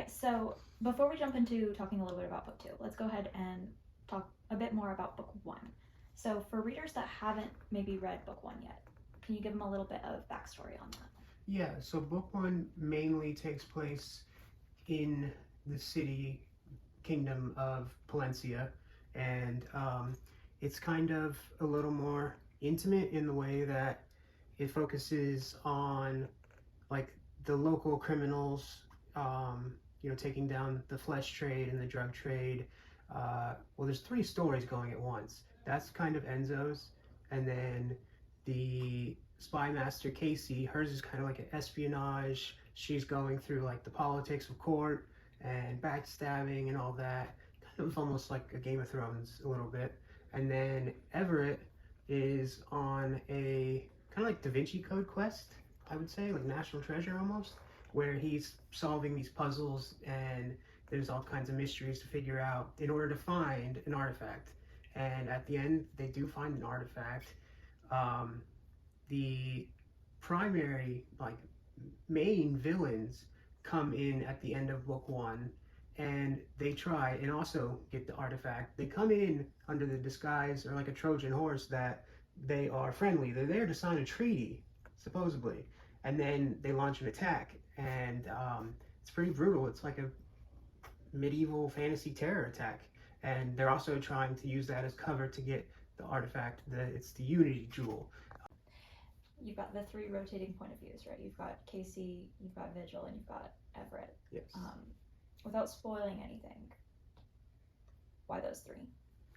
Okay, so before we jump into talking a little bit about book two, let's go ahead and talk a bit more about book one. So for readers that haven't maybe read book one yet, can you give them a little bit of backstory on that? Yeah, so book one mainly takes place in the city kingdom of Palencia, and it's kind of a little more intimate in the way that it focuses on like the local criminals, taking down the flesh trade and the drug trade. Well, there's three stories going at once. That's kind of Enzo's, and then the spy master Casey, hers is kind of like an espionage. She's going through like the politics of court and backstabbing and all that, kind of almost like a Game of Thrones a little bit. And then Everett is on a kind of like Da Vinci Code quest, I would say, like National Treasure almost, where he's solving these puzzles and there's all kinds of mysteries to figure out in order to find an artifact. And at the end, they do find an artifact. The primary, like, main villains come in at the end of book one and they try and also get the artifact. They come in under the disguise or like a Trojan horse that they are friendly. They're there to sign a treaty, supposedly, and then they launch an attack, and it's pretty brutal. It's like a medieval fantasy terror attack, and they're also trying to use that as cover to get the artifact. It's the Unity Jewel. You've got the three rotating point of views, right? You've got Casey, you've got Vigil, and you've got Everett. Yes. Without spoiling anything, why those three?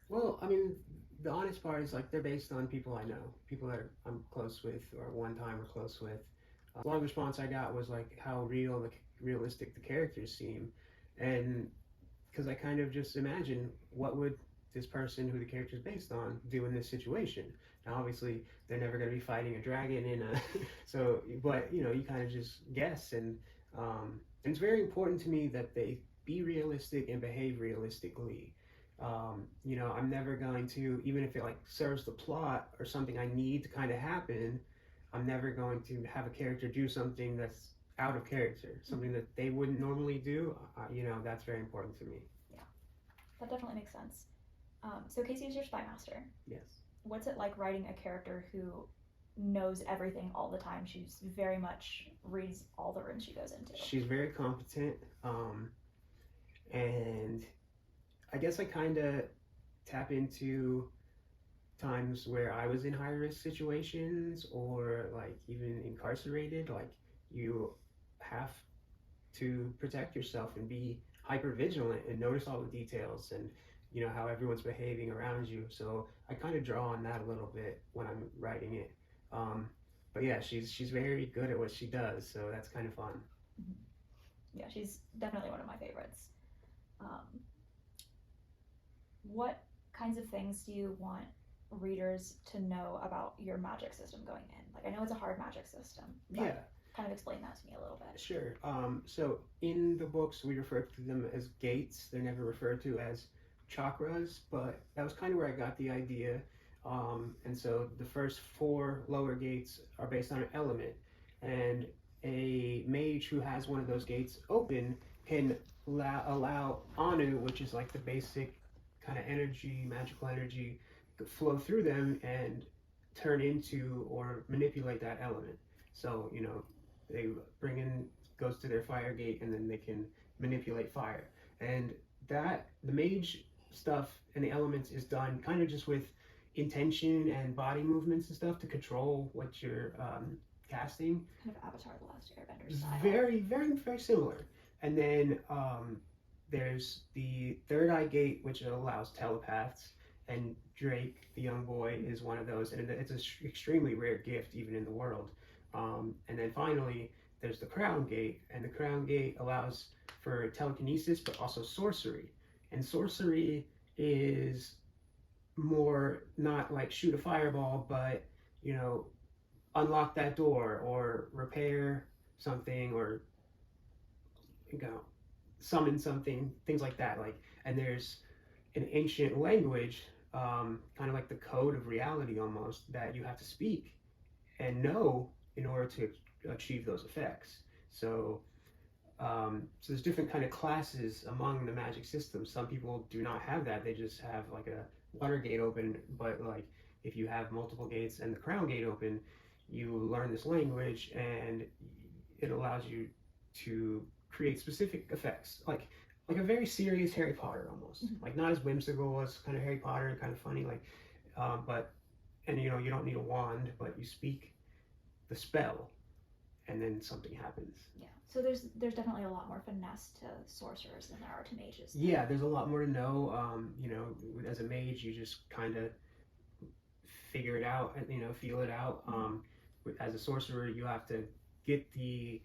Well, I mean, the honest part is like they're based on people I know, people that I'm close with or one time were close with. A lot of response I got was like how realistic the characters seem, and because I kind of just imagine what would this person who the character is based on do in this situation. Now, obviously, they're never going to be fighting a dragon in a so, but you kind of just guess, and it's very important to me that they be realistic and behave realistically. I'm never going to, even if it like serves the plot or something I need to kind of happen, I'm never going to have a character do something that's out of character, something that they wouldn't normally do. That's very important to me. Yeah, that definitely makes sense. So Casey is your spy master. Yes. What's it like writing a character who knows everything all the time? She's very much reads all the rooms she goes into. She's very competent, and I guess I kind of tap into times where I was in high risk situations or like even incarcerated. Like you have to protect yourself and be hyper vigilant and notice all the details and how everyone's behaving around you. So I kind of draw on that a little bit when I'm writing it. But yeah, she's very good at what she does, so that's kind of fun. Yeah, she's definitely one of my favorites. What kinds of things do you want readers to know about your magic system going in? Like, I know it's a hard magic system, but Yeah. kind of explain that to me a little bit. Sure. So in the books, we refer to them as gates. They're never referred to as chakras, but that was kind of where I got the idea. And so the first four lower gates are based on an element, and a mage who has one of those gates open can allow Anu, which is like the basic kind of energy, magical energy, to flow through them and turn into or manipulate that element. So, they bring in, goes to their fire gate, and then they can manipulate fire. And that, the mage stuff and the elements is done kind of just with intention and body movements and stuff to control what you're casting. Kind of Avatar: The Last Airbender style. Very, very, very similar. And then there's the third eye gate, which allows telepaths, and Drake, the young boy, is one of those, and it's an extremely rare gift even in the world. And then finally, there's the crown gate, and the crown gate allows for telekinesis, but also sorcery. And sorcery is more not like shoot a fireball, but unlock that door or repair something or summon something, things like that. Like, and there's an ancient language, kind of like the code of reality almost, that you have to speak and know in order to achieve those effects. So So there's different kind of classes among the magic system. Some people do not have that. They just have like a water gate open, but like if you have multiple gates and the crown gate open, you learn this language and it allows you to create specific effects, like a very serious Harry Potter almost, like not as whimsical as kind of Harry Potter, kind of funny, like, but and you know you don't need a wand, but you speak the spell, and then something happens. Yeah. So there's definitely a lot more finesse to sorcerers than there are to mages. Yeah, there's a lot more to know. You know, as a mage, you just kind of figure it out, and you know, feel it out. As a sorcerer, you have to get the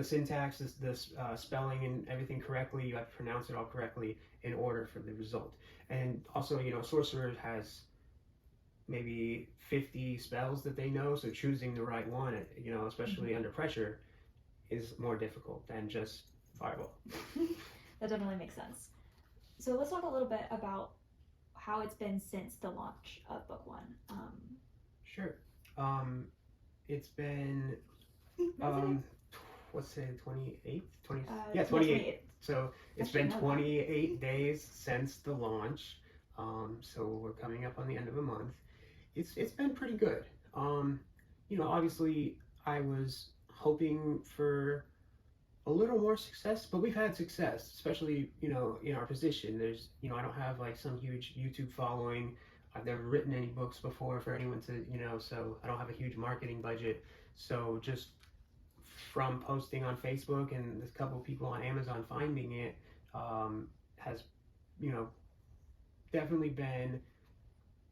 syntax, the spelling and everything correctly. You have to pronounce it all correctly in order for the result. And also, you know, sorcerer has maybe 50 spells that they know, so choosing the right one, you know, especially under pressure, is more difficult than just fireball. That definitely makes sense. So let's talk a little bit about how it's been since the launch of book one. Sure. It's been what's it, 28th? 28th. So it's been 28 days since the launch. So we're coming up on the end of a month. It's been pretty good. You know, obviously I was hoping for a little more success, but we've had success, especially, you know, in our position. There's, you know, I don't have like some huge YouTube following. I've never written any books before for anyone to, you know, so I don't have a huge marketing budget. So just from posting on Facebook and a couple of people on Amazon finding it has, you know, definitely been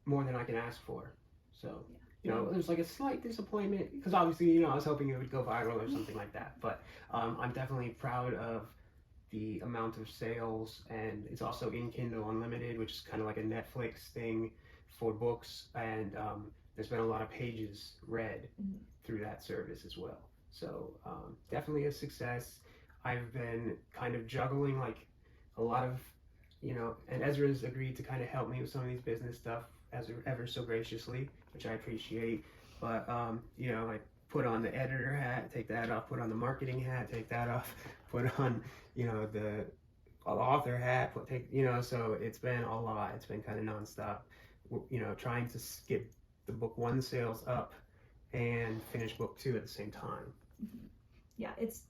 more than I can ask for. So, you know, there's like a slight disappointment because obviously, you know, I was hoping it would go viral or something like that. But I'm definitely proud of the amount of sales, and it's also in Kindle Unlimited, which is kind of like a Netflix thing for books. And there's been a lot of pages read through that service as well. So definitely a success. I've been kind of juggling like a lot of, you know, and Ezra's agreed to kind of help me with some of these business stuff ever so graciously, which I appreciate. But you know, I put on the editor hat, take that off, put on the marketing hat, take that off, put on, you know, the author hat, you know, so it's been a lot. It's been kind of nonstop, you know, trying to get the book one sales up and finish book two at the same time. Yeah, it's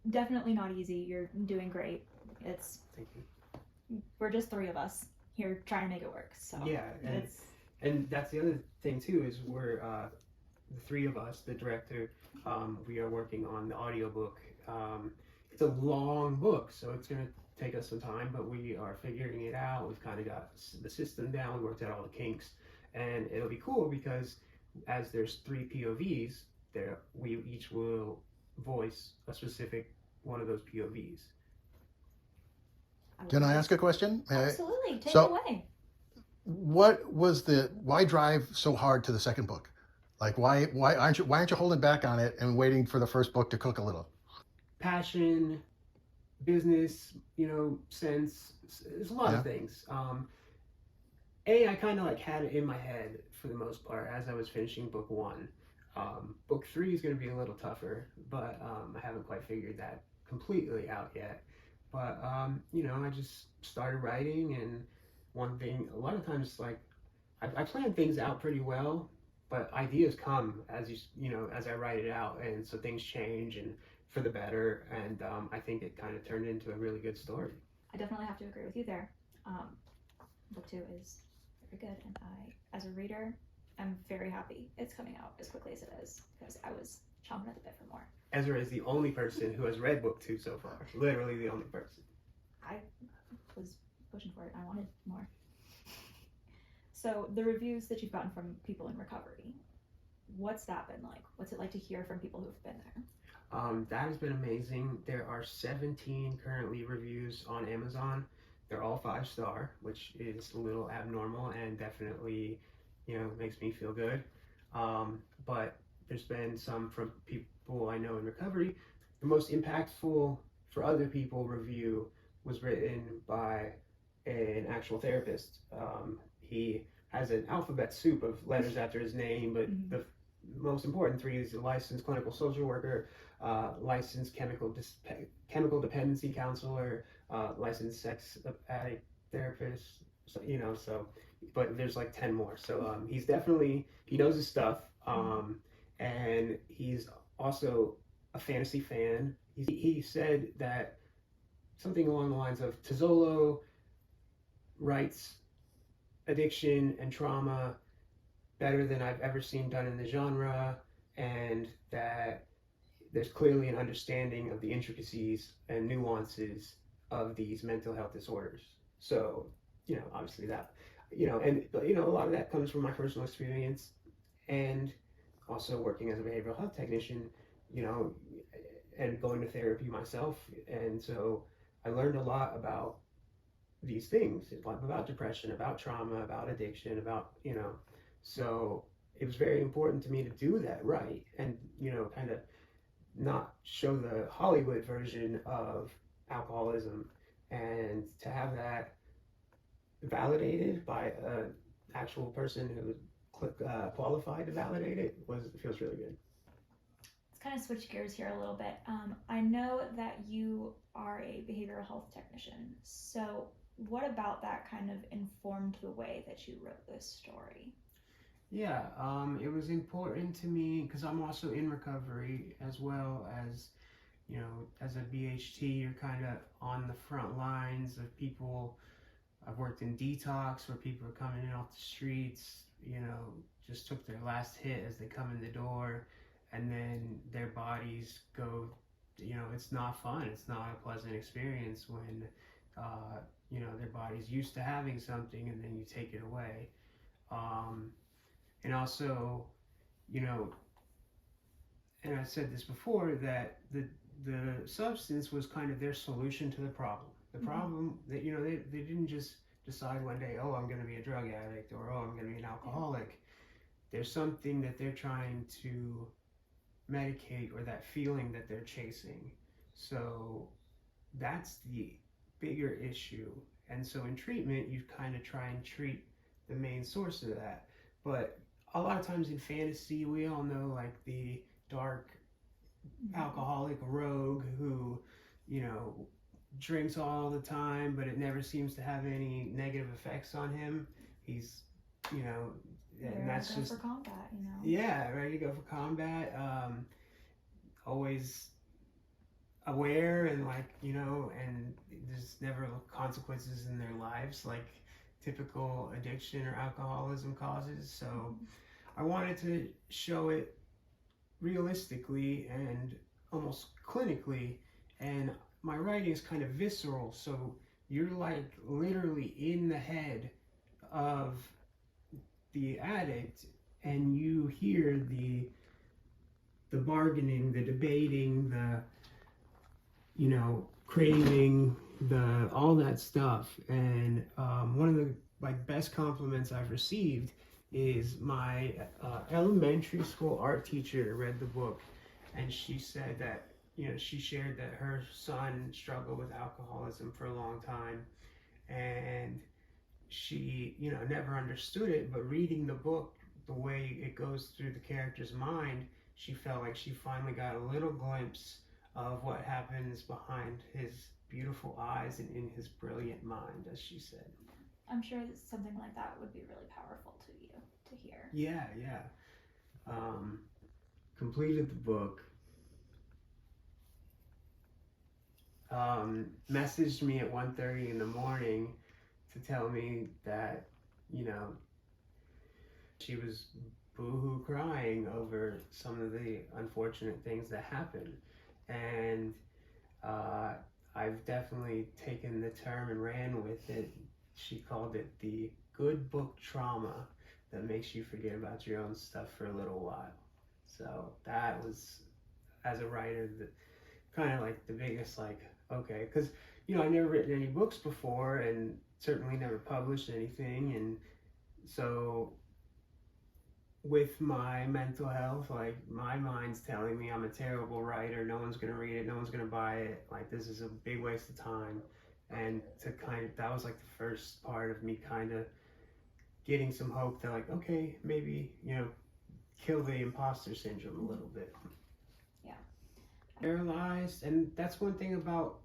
definitely not easy. You're doing great. Thank you. We're just three of us here trying to make it work. So yeah, and that's the other thing too, is we're the three of us, the director, we are working on the audiobook. It's a long book, so it's going to take us some time, but we are figuring it out. We've kind of got the system down, we worked out all the kinks, and it'll be cool because as there's 3 POVs there, we each will voice a specific one of those POVs. Can I ask a question? Absolutely, take it away. Why drive so hard to the second book? Like why aren't you holding back on it and waiting for the first book to cook a little? Passion, business, you know, sense. There's a lot of things. I kind of like had it in my head for the most part as I was finishing book one. Book three is going to be a little tougher, but I haven't quite figured that completely out yet. But you know, I just started writing, and one thing, a lot of times, like I plan things out pretty well, but ideas come as you know, as I write it out, and so things change and for the better. And I think it kind of turned into a really good story. I definitely have to agree with you there. Book two is very good, and I, as a reader, I'm very happy it's coming out as quickly as it is because I was chomping at the bit for more. Ezra is the only person who has read book two so far. Literally the only person. I was pushing for it. I wanted more. So the reviews that you've gotten from people in recovery, what's that been like? What's it like to hear from people who've been there? That has been amazing. There are 17 currently reviews on Amazon. They're all 5-star, which is a little abnormal and definitely, you know, makes me feel good. But there's been some from people I know in recovery. The most impactful for other people review was written by an actual therapist. He has an alphabet soup of letters after his name, but the most important 3 is a licensed clinical social worker, licensed chemical dependency counselor, licensed sex addict therapist. So, but there's like 10 more. So he's definitely, he knows his stuff. And he's also a fantasy fan. He said that something along the lines of Tuzzolo writes addiction and trauma better than I've ever seen done in the genre, and that there's clearly an understanding of the intricacies and nuances of these mental health disorders. So, obviously that, and a lot of that comes from my personal experience, and also working as a behavioral health technician, and going to therapy myself. And so I learned a lot about these things, about depression, about trauma, about addiction, about, so it was very important to me to do that right, and, kind of not show the Hollywood version of alcoholism, and to have that validated by an actual person who qualified to validate it feels really good. Let's kind of switch gears here a little bit. I know that you are a behavioral health technician, so what about that kind of informed the way that you wrote this story? Yeah, it was important to me because I'm also in recovery, as well as, as a BHT, you're kind of on the front lines of people. I've worked in detox where people are coming in off the streets, just took their last hit as they come in the door, and then their bodies go, it's not fun. It's not a pleasant experience when, their body's used to having something and then you take it away. And also, and I said this before, that the substance was kind of their solution to the problem. The problem that, they didn't just decide one day, oh, I'm going to be a drug addict, or oh, I'm going to be an alcoholic. There's something that they're trying to medicate, or that feeling that they're chasing. So that's the bigger issue. And so in treatment, you kind of try and treat the main source of that. But a lot of times in fantasy, we all know like the dark alcoholic rogue who, drinks all the time, but it never seems to have any negative effects on him. He's, and that's just for combat, Yeah, ready to go for combat. Always aware, and and there's never consequences in their lives like typical addiction or alcoholism causes. So I wanted to show it realistically and almost clinically, and my writing is kind of visceral, so you're like literally in the head of the addict, and you hear the bargaining, the debating, the craving, all that stuff. And one of the best compliments I've received is my elementary school art teacher read the book, and she said that she shared that her son struggled with alcoholism for a long time, and she never understood it, but reading the book, the way it goes through the character's mind, she felt like she finally got a little glimpse of what happens behind his beautiful eyes and in his brilliant mind, as she said. I'm sure that something like that would be really powerful to you to hear. Yeah. Completed the book. Messaged me at 1:30 in the morning to tell me that, she was boohoo crying over some of the unfortunate things that happened. And I've definitely taken the term and ran with it. She called it the good book trauma that makes you forget about your own stuff for a little while. So that was, as a writer, kind of like the biggest, okay, because I've never written any books before, and certainly never published anything. And so with my mental health, my mind's telling me I'm a terrible writer, no one's gonna read it, no one's gonna buy it, this is a big waste of time. And that was the first part of me kind of getting some hope that okay, maybe kill the imposter syndrome a little bit. Yeah. paralyzed. And that's one thing about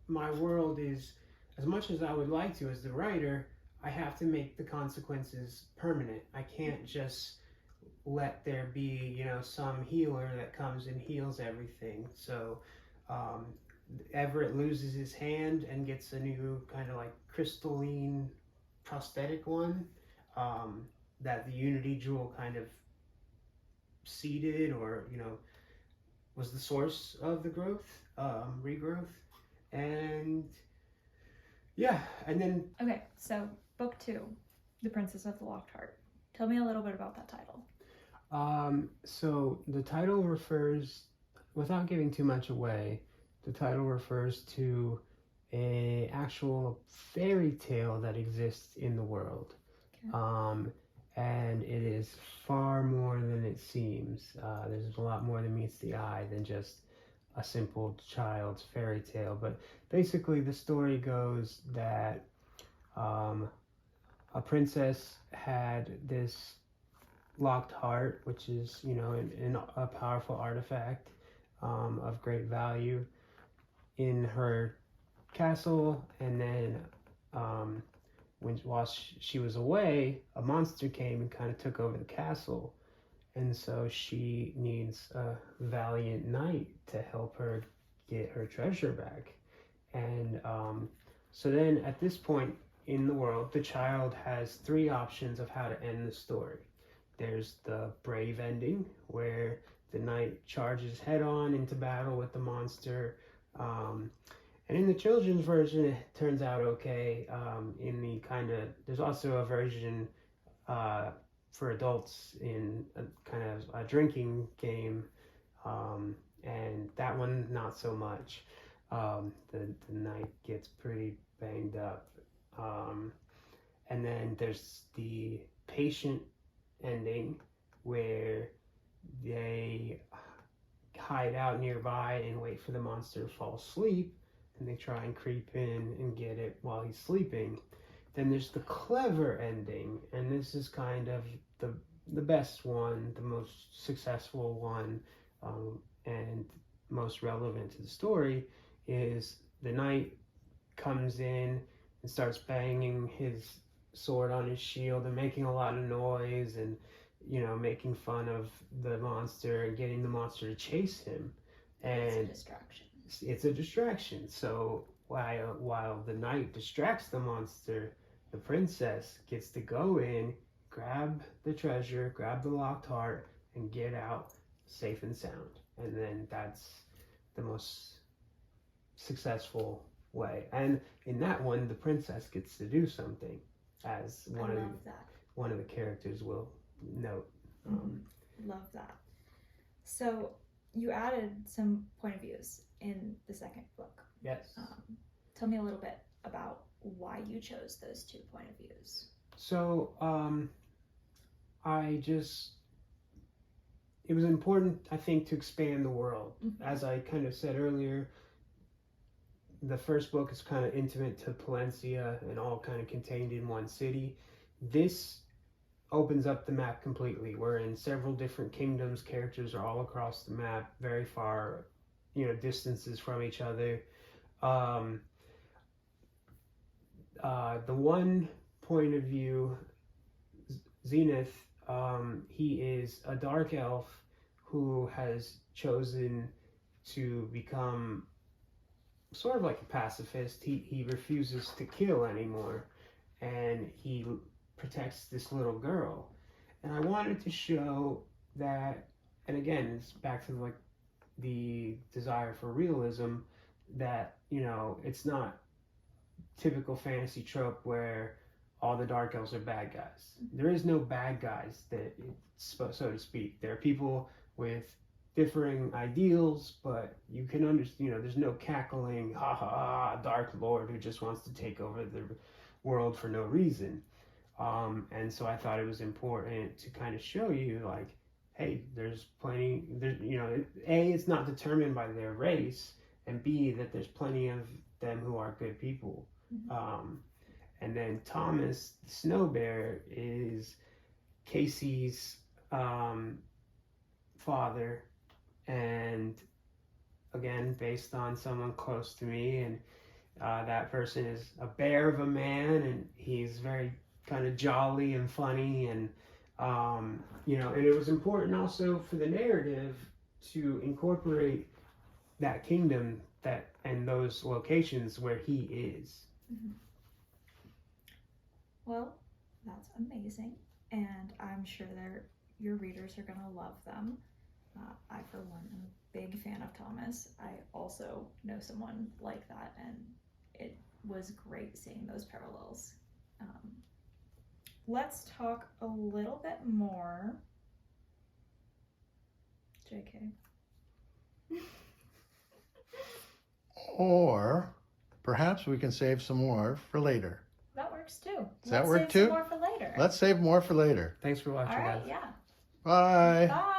my world is, as much as I would like to as the writer, I have to make the consequences permanent. I can't just let there be, some healer that comes and heals everything. So Everett loses his hand and gets a new kind of like crystalline prosthetic one, that the Unity Jewel kind of seeded, or was the source of the growth, regrowth. And yeah, and then Okay, so book 2, The Princess of the Locked Heart. Tell me a little bit about that title. So the title refers, without giving too much away, the title refers to a actual fairy tale that exists in the world. Okay. And it is far more than it seems. There's a lot more that meets the eye than just a simple child's fairy tale. But basically the story goes that a princess had this locked heart, which is, a powerful artifact of great value in her castle. And then while she was away, a monster came and kind of took over the castle. And so she needs a valiant knight to help her get her treasure back. And so then at this point in the world, the child has 3 options of how to end the story. There's the brave ending, where the knight charges head on into battle with the monster. And in the children's version, it turns out okay. In the there's also a version for adults in a kind of a drinking game, and that one not so much. The knight gets pretty banged up. And then there's the patient ending, where they hide out nearby and wait for the monster to fall asleep, and they try and creep in and get it while he's sleeping. Then there's the clever ending, and this is kind of the best one, the most successful one, and most relevant to the story. Is the knight comes in and starts banging his sword on his shield and making a lot of noise, and making fun of the monster and getting the monster to chase him. And it's a distraction. It's a distraction. So while the knight distracts the monster, the princess gets to go in, grab the treasure, grab the locked heart, and get out safe and sound. And then that's the most successful way. And in that one, the princess gets to do something, as one of the characters will note. Love that. So you added some point of views in the second book. Yes. Tell me a little bit about why you chose those 2 point of views. So it was important, I think, to expand the world. Mm-hmm. As I kind of said earlier, the first book is kind of intimate to Palencia and all kind of contained in one city. This opens up the map completely. We're in several different kingdoms. Characters are all across the map, very far, distances from each other. The one point of view, Zenith, he is a dark elf who has chosen to become sort of like a pacifist. He refuses to kill anymore, and he protects this little girl. And I wanted to show that, and again, it's back to like the desire for realism, that it's not typical fantasy trope where all the dark elves are bad guys. There is no bad guys, so to speak. There are people with differing ideals, but you can understand, there's no cackling, ha ha ha, dark lord who just wants to take over the world for no reason. And so I thought it was important to kind of show you, like, hey, there's plenty, A, it's not determined by their race, and B, that there's plenty of them who are good people. Mm-hmm. And then Thomas, the snow bear, is Casey's father, and again, based on someone close to me, and that person is a bear of a man, and he's very kind of jolly and funny, and and it was important also for the narrative to incorporate that kingdom and those locations where he is. Mm-hmm. Well, that's amazing, and I'm sure your readers are gonna love them. I, for one, am a big fan of Thomas. I also know someone like that, and it was great seeing those parallels. Let's talk a little bit more. JK. Or perhaps we can save some more for later. That works too. Does that work too? Let's save some more for later. Let's save more for later. Thanks for watching, All right, guys. yeah. Bye. Bye.